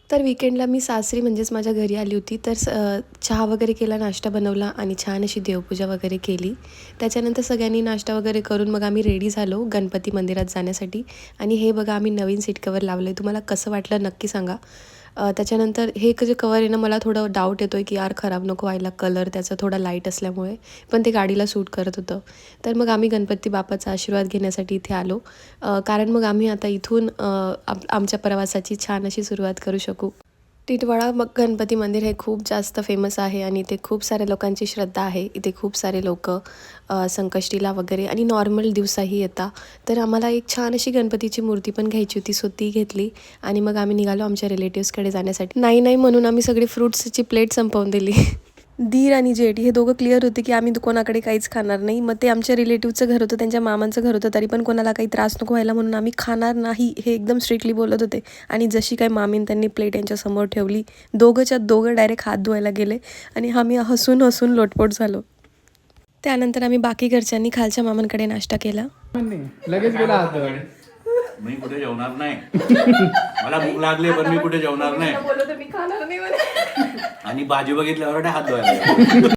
तर वीकेंडला मी सासरी म्हणजेच माझ्या घरी आली होती. तर चहा वगैरे केला, नाश्ता बनवला आणि छान अशी देवपूजा वगैरे केली. त्याच्यानंतर सगळ्यांनी नाश्ता वगैरे करून मग आम्ही रेडी झालो गणपती मंदिरात जाण्यासाठी. आणि हे बघा आम्ही नवीन सीट कवर लावलं आहे. तुम्हाला कसं वाटलं नक्की सांगा. त्याच्यानंतर हे जे कवर आहे ना, मला थोडं डाऊट येतो आहे की यार खराब नको व्हायला, कलर त्याचा थोडा लाईट असल्यामुळे, पण ते गाडीला सूट करत होतं. तर मग आम्ही गणपती बाप्पाचा आशीर्वाद घेण्यासाठी इथे आलो. कारण मग आम्ही आता इथून आमच्या प्रवासाची छान अशी सुरुवात करू शकू. टिटवाळा मग गणपती मंदिर हे खूप जास्त फेमस आहे आणि इथे खूप साऱ्या लोकांची श्रद्धा आहे. इथे खूप सारे लोक संकष्टीला वगैरे आणि नॉर्मल दिवसाही येतात. तर आम्हाला एक छान अशी गणपतीची मूर्ती पण घ्यायची होती, सो ती घेतली आणि मग आम्ही निघालो आमच्या रिलेटिव्सकडे जाण्यासाठी. नाही नाही म्हणून आम्ही सगळी फ्रुट्सची प्लेट संपवून दिली. दीर आणि जेठ हे दोघं क्लिअर होते की आम्ही कोणाकडे काहीच खाणार नाही. मग ते आमच्या रिलेटिव्हचं घर होतं, त्यांच्या मामांचं घर होतं, तरी पण कोणाला काही त्रास नको व्हायला म्हणून आम्ही खाणार नाही हे एकदम स्ट्रिक्टली बोलत होते. आणि जशी काय मामीन त्यांनी प्लेट यांच्यासमोर ठेवली, दोघंच्या दोघं डायरेक्ट हात धुवायला गेले आणि आम्ही हसून हसून लोटपोट झालो. त्यानंतर आम्ही बाकी घरच्यांनी खालच्या मामांकडे नाश्ता केला. लगेच गेला मी कुठे जेवणार नाही. मला भूक लागली पण मी कुठे जेवणार नाही. आणि भाजी बघितल्यावर हात धुवायला